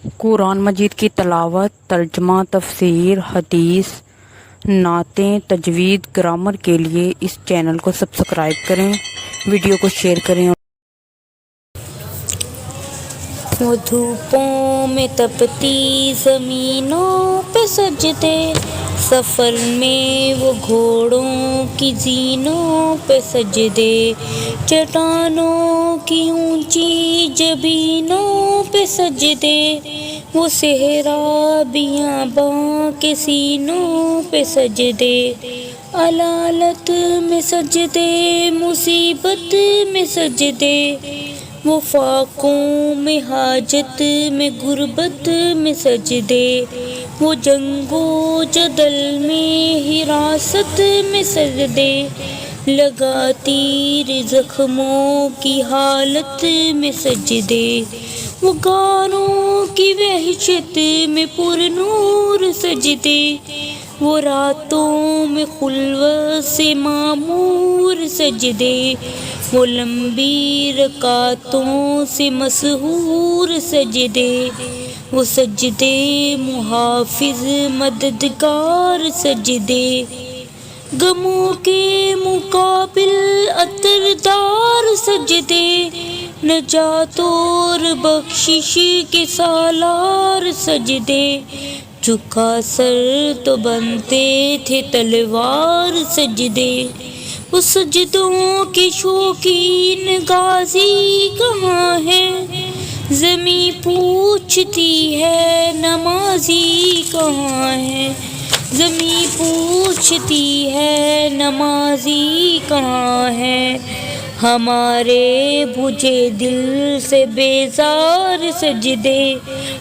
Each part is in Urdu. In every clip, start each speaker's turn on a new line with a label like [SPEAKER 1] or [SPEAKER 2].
[SPEAKER 1] قرآن مجید کی تلاوت، ترجمہ، تفسیر، حدیث، نعتیں، تجوید، گرامر کے لیے اس چینل کو سبسکرائب کریں، ویڈیو کو شیئر کریں۔
[SPEAKER 2] وہ دھوپوں میں تپتی زمینوں پہ سجدے، سفر میں وہ گھوڑوں کی زینوں پہ سجدے، چٹانوں کی اونچی جبینوں پہ سجدے، وہ صحرا بیاباں کے سینوں پہ سجدے، علالت میں سجدے، مصیبت میں سجدے، وہ فاقوں میں حاجت میں غربت میں سجدے، وہ جنگ و جدل میں حراست میں سجدے، لگا تیر زخموں کی حالت میں سجدے، وہ غاروں کی وحشت میں پر نور سجدے، وہ راتوں میں خلوت سے معمور سجدے، وہ لمبی رکعتوں سے مسحور سجدے، وہ سجدے محافظ مددگار سجدے، غموں کے مقابل عطردار سجدے، نجات اور بخشش کے سالار سجدے، جھکا سر تو بنتے تھے تلوار سجدے، وہ سجدوں کے شوقین غازی کہاں ہے، زمیں پوچھتی ہے نمازی کہاں ہے، زمیں پوچھتی ہے نمازی کہاں ہے، ہمارے بجھے دل سے بیزار سجدے،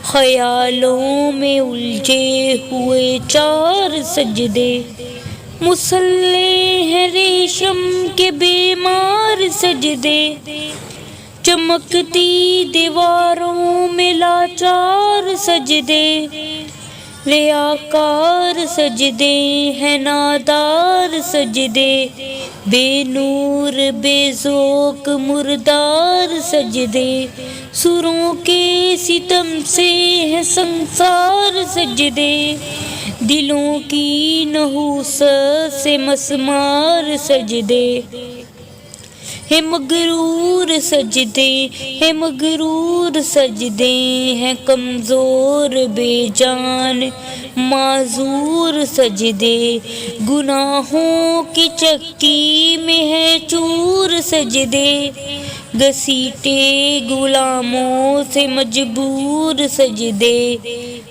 [SPEAKER 2] خیالوں میں الجھے ہوئے چار سجدے، مصلح ہیں ریشم کے بیمار سجدے، چمکتی دیواروں میں لاچار سجدے، ریاکار سجدے ہیں نادار سجدے، بے نور بے ذوق مردار سجدے، سروں کے ستم سے ہیں سنسار سجدے، دلوں کی نحوست سے مسمار سجدے، ہے مغرور سجدے، ہے مغرور سجدے، ہیں کمزور بے جان معذور سجدے، گناہوں کی چکی میں ہے چور سجدے، گھسیٹے غلاموں سے مجبور سجدے،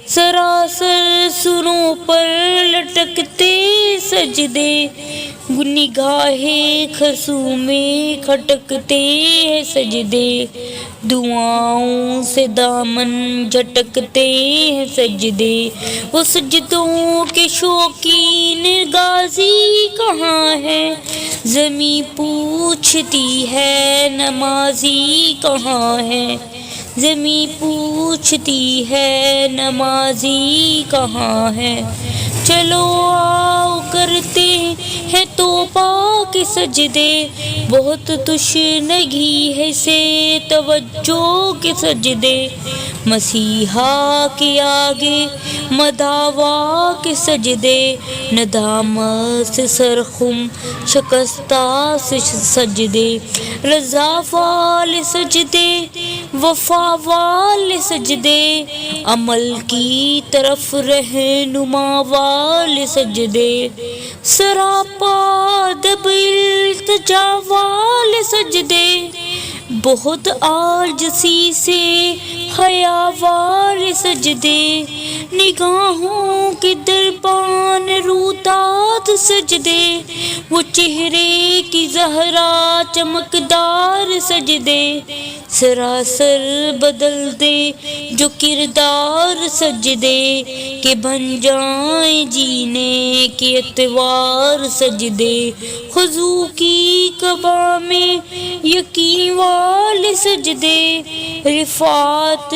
[SPEAKER 2] سراسر سروں پر لٹکتے سجدے، نگاہیں خسوں میں کھٹکتے ہیں سجدے، دعاؤں سے دامن جھٹکتے ہیں سجدے، وہ سجدوں کے شوقین غازی کہاں ہے، زمیں پوچھتی ہے نمازی کہاں ہے، زمیں پوچھتی ہے نمازی کہاں ہے، چلو آؤ کرتے ہیں توبہ کے سجدے، بہت تشنگی ہے سے توجہ کے سجدے، مسیحا کے آگے مداوا کے سجدے، ندامت سے سرخم شکستہ سے سجدے، رضا والے سجدے، وفا والے سجدے، عمل کی طرف رہنما والے سجدے، سراپا ادب التجا والے سجدے، بہت عاجزی سے حیا والے سجدے، نگاہوں کے دربان روداد سجدے، وہ چہرے کی زہرا چمکدار سجدے، سراسر بدل دے جو کردار سجدے، کہ بن جائیں جینے کے اتوار سجدے، خضوع کی قبا میں یقین والے سجدے، رفعت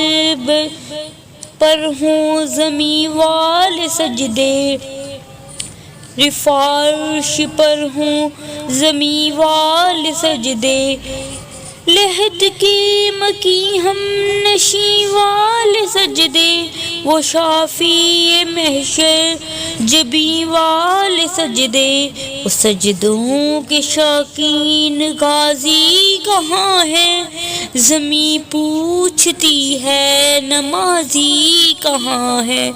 [SPEAKER 2] پر ہوں زمیں والے سجدے، فرش پر ہوں زمیں والے سجدے، لحد کی مکی ہم نشیں والے سجدے، وہ شافی محشر جبیں والے سجدے، وہ سجدوں کے شوقین غازی کہاں ہے، زمیں پوچھتی ہے نمازی کہاں ہے۔